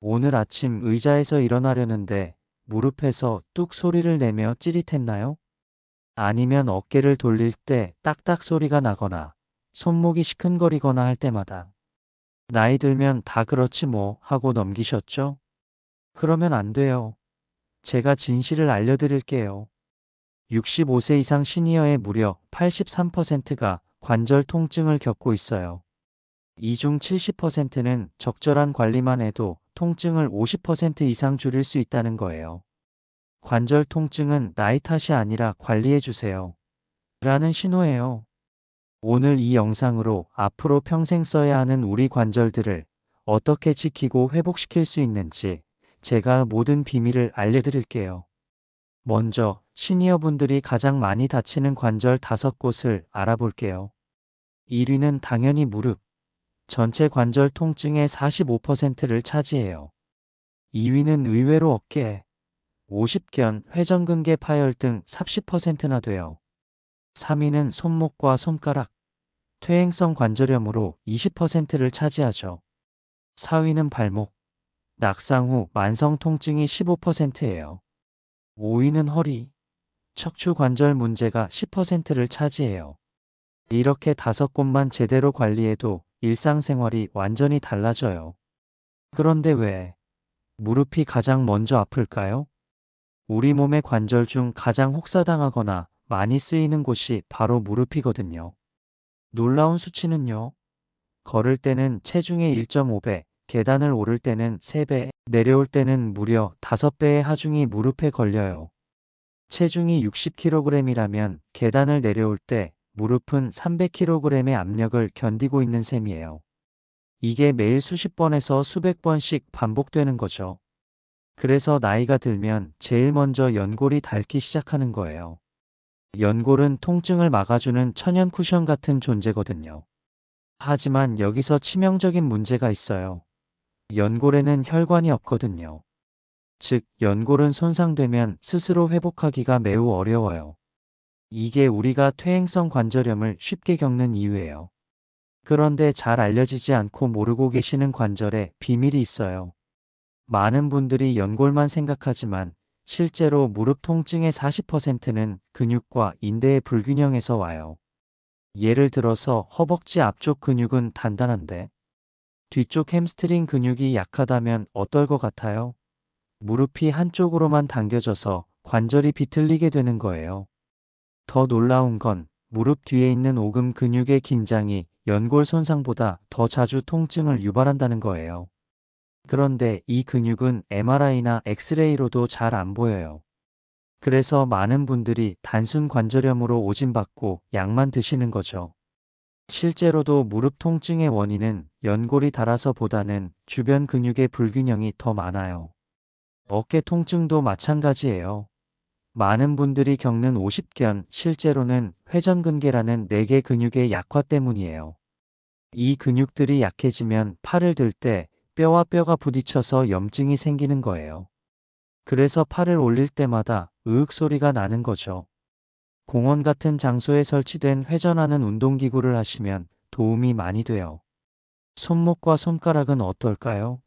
오늘 아침 의자에서 일어나려는데 무릎에서 뚝 소리를 내며 찌릿했나요? 아니면 어깨를 돌릴 때 딱딱 소리가 나거나 손목이 시큰거리거나 할 때마다 나이 들면 다 그렇지 뭐 하고 넘기셨죠? 그러면 안 돼요. 제가 진실을 알려드릴게요. 65세 이상 시니어의 무려 83%가 관절 통증을 겪고 있어요. 이 중 70%는 적절한 관리만 해도 통증을 50% 이상 줄일 수 있다는 거예요. 관절 통증은 나이 탓이 아니라 관리해 주세요. 라는 신호예요. 오늘 이 영상으로 앞으로 평생 써야 하는 우리 관절들을 어떻게 지키고 회복시킬 수 있는지 제가 모든 비밀을 알려드릴게요. 먼저 시니어분들이 가장 많이 다치는 관절 5곳을 알아볼게요. 1위는 당연히 무릎. 전체 관절 통증의 45%를 차지해요. 2위는 의외로 어깨, 오십견, 회전근개 파열 등 30%나 돼요. 3위는 손목과 손가락, 퇴행성 관절염으로 20%를 차지하죠. 4위는 발목, 낙상 후 만성 통증이 15%예요. 5위는 허리, 척추 관절 문제가 10%를 차지해요. 이렇게 5곳만 제대로 관리해도 일상생활이 완전히 달라져요. 그런데 왜 무릎이 가장 먼저 아플까요? 우리 몸의 관절 중 가장 혹사당하거나 많이 쓰이는 곳이 바로 무릎이거든요. 놀라운 수치는요. 걸을 때는 체중의 1.5배, 계단을 오를 때는 3배, 내려올 때는 무려 5배의 하중이 무릎에 걸려요. 체중이 60kg이라면 계단을 내려올 때 무릎은 300kg의 압력을 견디고 있는 셈이에요. 이게 매일 수십 번에서 수백 번씩 반복되는 거죠. 그래서 나이가 들면 제일 먼저 연골이 닳기 시작하는 거예요. 연골은 통증을 막아주는 천연 쿠션 같은 존재거든요. 하지만 여기서 치명적인 문제가 있어요. 연골에는 혈관이 없거든요. 즉, 연골은 손상되면 스스로 회복하기가 매우 어려워요. 이게 우리가 퇴행성 관절염을 쉽게 겪는 이유예요. 그런데 잘 알려지지 않고 모르고 계시는 관절에 비밀이 있어요. 많은 분들이 연골만 생각하지만 실제로 무릎 통증의 40%는 근육과 인대의 불균형에서 와요. 예를 들어서 허벅지 앞쪽 근육은 단단한데 뒤쪽 햄스트링 근육이 약하다면 어떨 것 같아요? 무릎이 한쪽으로만 당겨져서 관절이 비틀리게 되는 거예요. 더 놀라운 건 무릎 뒤에 있는 오금 근육의 긴장이 연골 손상보다 더 자주 통증을 유발한다는 거예요. 그런데 이 근육은 MRI나 엑스레이로도 잘 안 보여요. 그래서 많은 분들이 단순 관절염으로 오진받고 약만 드시는 거죠. 실제로도 무릎 통증의 원인은 연골이 닳아서보다는 주변 근육의 불균형이 더 많아요. 어깨 통증도 마찬가지예요. 많은 분들이 겪는 오십견, 실제로는 회전근개라는 4개 근육의 약화 때문이에요. 이 근육들이 약해지면 팔을 들 때 뼈와 뼈가 부딪혀서 염증이 생기는 거예요. 그래서 팔을 올릴 때마다 으윽 소리가 나는 거죠. 공원 같은 장소에 설치된 회전하는 운동기구를 하시면 도움이 많이 돼요. 손목과 손가락은 어떨까요?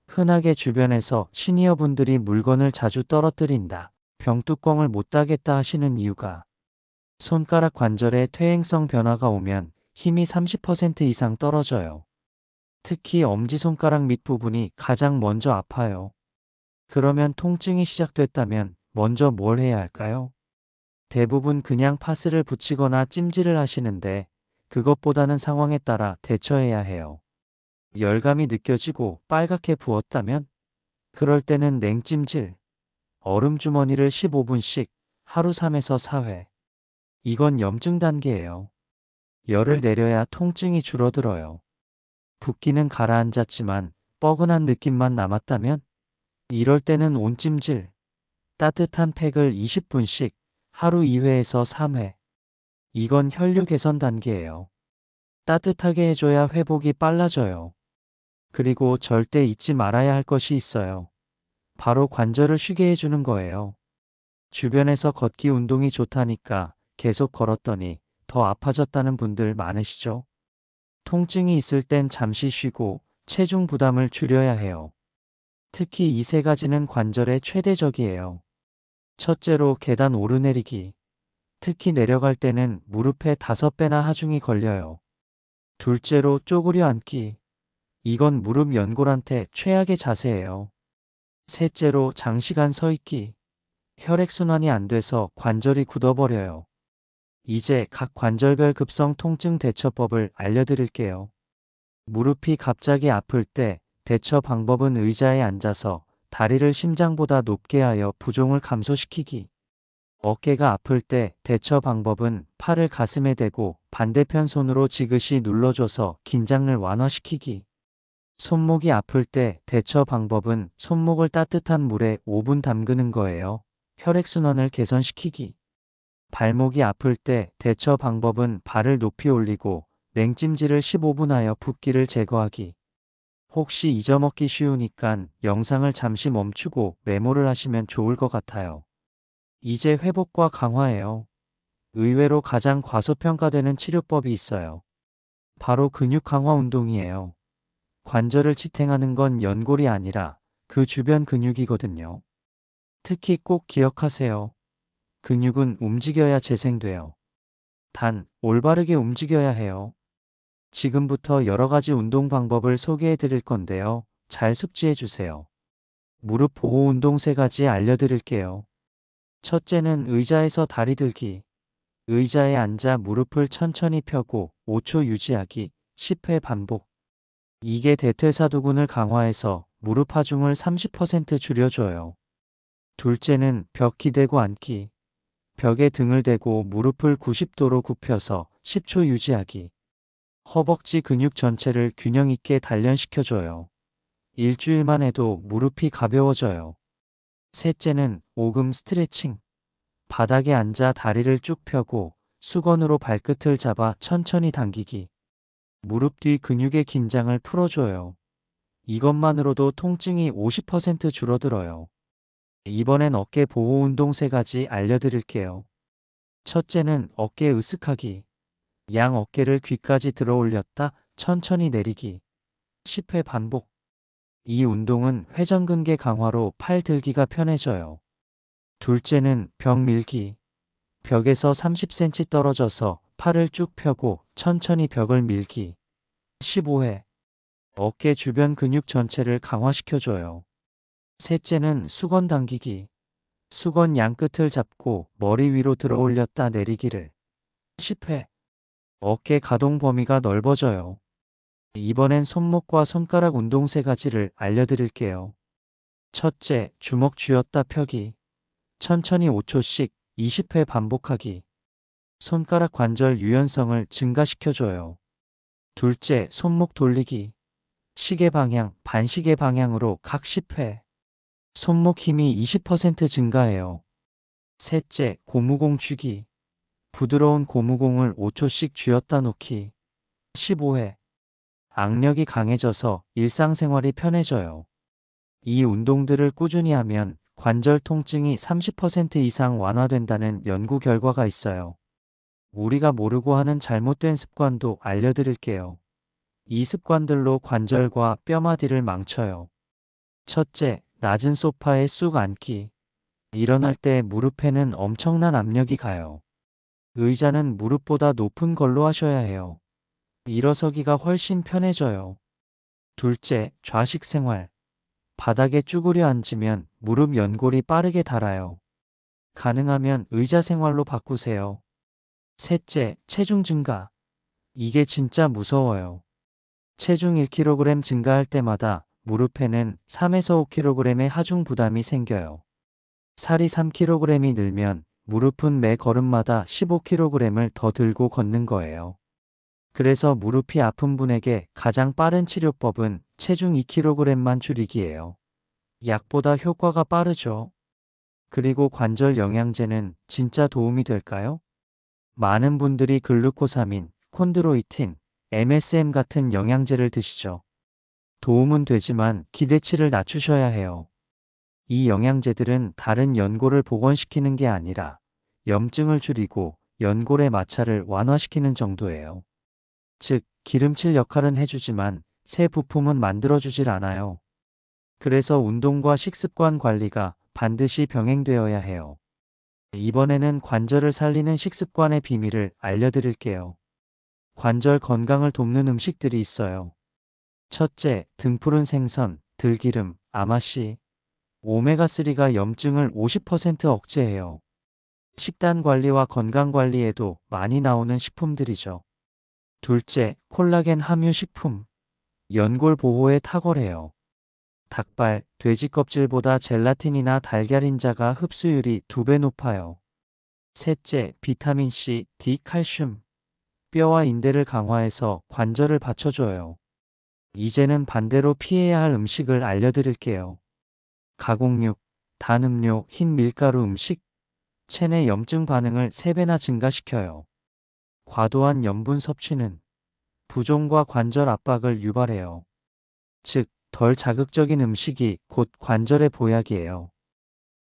흔하게 주변에서 시니어분들이 물건을 자주 떨어뜨린다, 병뚜껑을 못 따겠다 하시는 이유가 손가락 관절에 퇴행성 변화가 오면 힘이 30% 이상 떨어져요. 특히 엄지손가락 밑부분이 가장 먼저 아파요. 그러면 통증이 시작됐다면 먼저 뭘 해야 할까요? 대부분 그냥 파스를 붙이거나 찜질을 하시는데 그것보다는 상황에 따라 대처해야 해요. 열감이 느껴지고 빨갛게 부었다면 그럴 때는 냉찜질, 얼음 주머니를 15분씩 하루 3에서 4회. 이건 염증 단계예요. 열을 내려야 통증이 줄어들어요. 붓기는 가라앉았지만 뻐근한 느낌만 남았다면 이럴 때는 온찜질, 따뜻한 팩을 20분씩 하루 2회에서 3회. 이건 혈류 개선 단계예요. 따뜻하게 해줘야 회복이 빨라져요. 그리고 절대 잊지 말아야 할 것이 있어요. 바로 관절을 쉬게 해주는 거예요. 주변에서 걷기 운동이 좋다니까 계속 걸었더니 더 아파졌다는 분들 많으시죠? 통증이 있을 땐 잠시 쉬고 체중 부담을 줄여야 해요. 특히 이 세 가지는 관절에 최대적이에요. 첫째로 계단 오르내리기. 특히 내려갈 때는 무릎에 5배나 하중이 걸려요. 둘째로 쪼그려 앉기. 이건 무릎 연골한테 최악의 자세예요. 셋째로 장시간 서 있기. 혈액순환이 안 돼서 관절이 굳어버려요. 이제 각 관절별 급성 통증 대처법을 알려드릴게요. 무릎이 갑자기 아플 때 대처 방법은 의자에 앉아서 다리를 심장보다 높게 하여 부종을 감소시키기. 어깨가 아플 때 대처 방법은 팔을 가슴에 대고 반대편 손으로 지그시 눌러줘서 긴장을 완화시키기. 손목이 아플 때 대처 방법은 손목을 따뜻한 물에 5분 담그는 거예요. 혈액순환을 개선시키기. 발목이 아플 때 대처 방법은 발을 높이 올리고 냉찜질을 15분 하여 붓기를 제거하기. 혹시 잊어먹기 쉬우니까 영상을 잠시 멈추고 메모를 하시면 좋을 것 같아요. 이제 회복과 강화예요. 의외로 가장 과소평가되는 치료법이 있어요. 바로 근육 강화 운동이에요. 관절을 지탱하는 건 연골이 아니라 그 주변 근육이거든요. 특히 꼭 기억하세요. 근육은 움직여야 재생돼요. 단, 올바르게 움직여야 해요. 지금부터 여러 가지 운동 방법을 소개해 드릴 건데요. 잘 숙지해 주세요. 무릎 보호 운동 3가지 알려드릴게요. 첫째는 의자에서 다리 들기. 의자에 앉아 무릎을 천천히 펴고 5초 유지하기. 10회 반복. 이게 대퇴사두근을 강화해서 무릎 하중을 30% 줄여줘요. 둘째는 벽 기대고 앉기. 벽에 등을 대고 무릎을 90도로 굽혀서 10초 유지하기. 허벅지 근육 전체를 균형 있게 단련시켜줘요. 일주일만 해도 무릎이 가벼워져요. 셋째는 오금 스트레칭. 바닥에 앉아 다리를 쭉 펴고 수건으로 발끝을 잡아 천천히 당기기. 무릎 뒤 근육의 긴장을 풀어줘요. 이것만으로도 통증이 50% 줄어들어요. 이번엔 어깨 보호 운동 3가지 알려드릴게요. 첫째는 어깨 으쓱하기. 양 어깨를 귀까지 들어 올렸다 천천히 내리기. 10회 반복. 이 운동은 회전근개 강화로 팔 들기가 편해져요. 둘째는 벽 밀기. 벽에서 30cm 떨어져서 팔을 쭉 펴고 천천히 벽을 밀기. 15회. 어깨 주변 근육 전체를 강화시켜줘요. 셋째는 수건 당기기. 수건 양 끝을 잡고 머리 위로 들어 올렸다 내리기를. 10회. 어깨 가동 범위가 넓어져요. 이번엔 손목과 손가락 운동 3가지를 알려드릴게요. 첫째, 주먹 쥐었다 펴기. 천천히 5초씩 20회 반복하기. 손가락 관절 유연성을 증가시켜줘요. 둘째, 손목 돌리기. 시계 방향, 반시계 방향으로 각 10회. 손목 힘이 20% 증가해요. 셋째, 고무공 쥐기. 부드러운 고무공을 5초씩 쥐었다 놓기. 15회. 악력이 강해져서 일상생활이 편해져요. 이 운동들을 꾸준히 하면 관절 통증이 30% 이상 완화된다는 연구 결과가 있어요. 우리가 모르고 하는 잘못된 습관도 알려드릴게요. 이 습관들로 관절과 뼈마디를 망쳐요. 첫째, 낮은 소파에 쑥 앉기. 일어날 때 무릎에는 엄청난 압력이 가요. 의자는 무릎보다 높은 걸로 하셔야 해요. 일어서기가 훨씬 편해져요. 둘째, 좌식 생활. 바닥에 쭈그려 앉으면 무릎 연골이 빠르게 닳아요. 가능하면 의자 생활로 바꾸세요. 셋째, 체중 증가. 이게 진짜 무서워요. 체중 1kg 증가할 때마다 무릎에는 3에서 5kg의 하중 부담이 생겨요. 살이 3kg이 늘면 무릎은 매 걸음마다 15kg을 더 들고 걷는 거예요. 그래서 무릎이 아픈 분에게 가장 빠른 치료법은 체중 2kg만 줄이기예요. 약보다 효과가 빠르죠. 그리고 관절 영양제는 진짜 도움이 될까요? 많은 분들이 글루코사민, 콘드로이틴, MSM 같은 영양제를 드시죠. 도움은 되지만 기대치를 낮추셔야 해요. 이 영양제들은 다른 연골을 복원시키는 게 아니라 염증을 줄이고 연골의 마찰을 완화시키는 정도예요. 즉, 기름칠 역할은 해주지만 새 부품은 만들어주질 않아요. 그래서 운동과 식습관 관리가 반드시 병행되어야 해요. 이번에는 관절을 살리는 식습관의 비밀을 알려드릴게요. 관절 건강을 돕는 음식들이 있어요. 첫째, 등푸른 생선, 들기름, 아마씨. 오메가3가 염증을 50% 억제해요. 식단 관리와 건강 관리에도 많이 나오는 식품들이죠. 둘째, 콜라겐 함유 식품. 연골 보호에 탁월해요. 닭발, 돼지 껍질보다 젤라틴이나 달걀 인자가 흡수율이 2배 높아요. 셋째, 비타민C, D, 칼슘. 뼈와 인대를 강화해서 관절을 받쳐줘요. 이제는 반대로 피해야 할 음식을 알려드릴게요. 가공육, 단 음료, 흰 밀가루 음식. 체내 염증 반응을 3배나 증가시켜요. 과도한 염분 섭취는 부종과 관절 압박을 유발해요. 즉, 덜 자극적인 음식이 곧 관절의 보약이에요.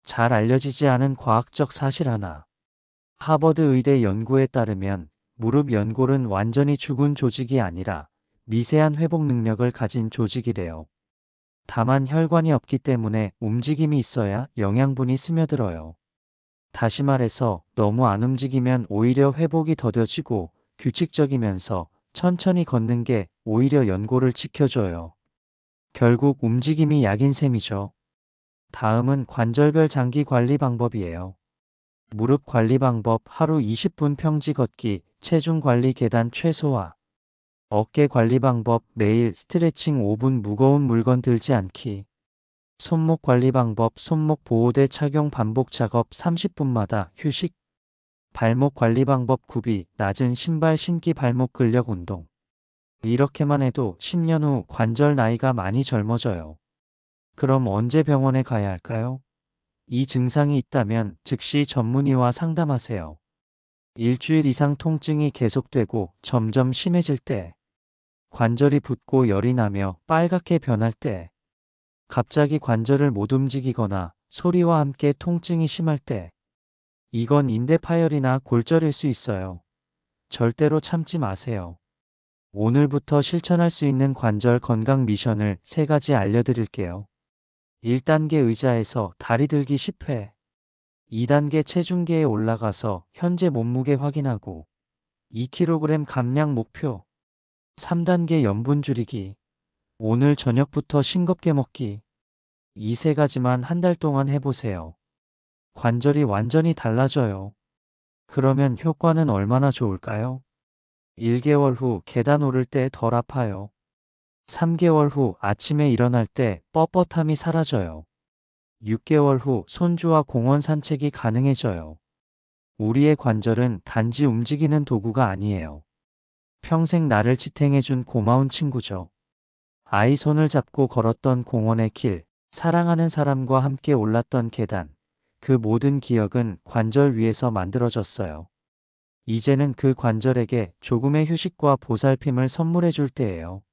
잘 알려지지 않은 과학적 사실 하나. 하버드 의대 연구에 따르면 무릎 연골은 완전히 죽은 조직이 아니라 미세한 회복 능력을 가진 조직이래요. 다만 혈관이 없기 때문에 움직임이 있어야 영양분이 스며들어요. 다시 말해서 너무 안 움직이면 오히려 회복이 더뎌지고 규칙적이면서 천천히 걷는 게 오히려 연골을 지켜줘요. 결국 움직임이 약인 셈이죠. 다음은 관절별 장기 관리 방법이에요. 무릎 관리 방법 하루 20분 평지 걷기, 체중 관리 계단 최소화. 어깨 관리 방법 매일 스트레칭 5분 무거운 물건 들지 않기. 손목 관리 방법 손목 보호대 착용 반복 작업 30분마다 휴식. 발목 관리 방법 굽이 낮은 신발 신기 발목 근력 운동. 이렇게만 해도 10년 후 관절 나이가 많이 젊어져요. 그럼 언제 병원에 가야 할까요? 이 증상이 있다면 즉시 전문의와 상담하세요. 일주일 이상 통증이 계속되고 점점 심해질 때, 관절이 붓고 열이 나며 빨갛게 변할 때, 갑자기 관절을 못 움직이거나 소리와 함께 통증이 심할 때, 이건 인대 파열이나 골절일 수 있어요. 절대로 참지 마세요. 오늘부터 실천할 수 있는 관절 건강 미션을 3가지 알려드릴게요. 1단계 의자에서 다리 들기 10회. 2단계 체중계에 올라가서 현재 몸무게 확인하고 2kg 감량 목표. 3단계 염분 줄이기. 오늘 저녁부터 싱겁게 먹기. 이 3가지만 한 달 동안 해보세요. 관절이 완전히 달라져요. 그러면 효과는 얼마나 좋을까요? 1개월 후 계단 오를 때 덜 아파요. 3개월 후 아침에 일어날 때 뻣뻣함이 사라져요. 6개월 후 손주와 공원 산책이 가능해져요. 우리의 관절은 단지 움직이는 도구가 아니에요. 평생 나를 지탱해준 고마운 친구죠. 아이 손을 잡고 걸었던 공원의 길, 사랑하는 사람과 함께 올랐던 계단, 그 모든 기억은 관절 위에서 만들어졌어요. 이제는 그 관절에게 조금의 휴식과 보살핌을 선물해 줄 때예요.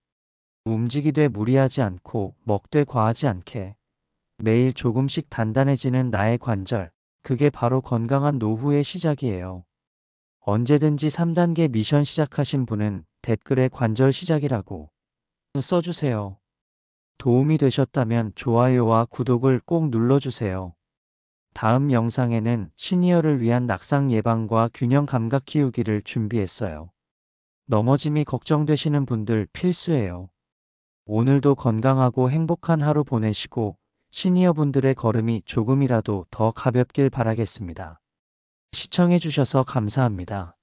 움직이되 무리하지 않고 먹되 과하지 않게 매일 조금씩 단단해지는 나의 관절, 그게 바로 건강한 노후의 시작이에요. 언제든지 3단계 미션 시작하신 분은 댓글에 관절 시작이라고 써주세요. 도움이 되셨다면 좋아요와 구독을 꼭 눌러주세요. 다음 영상에는 시니어를 위한 낙상 예방과 균형 감각 키우기를 준비했어요. 넘어짐이 걱정되시는 분들 필수예요. 오늘도 건강하고 행복한 하루 보내시고 시니어분들의 걸음이 조금이라도 더 가볍길 바라겠습니다. 시청해주셔서 감사합니다.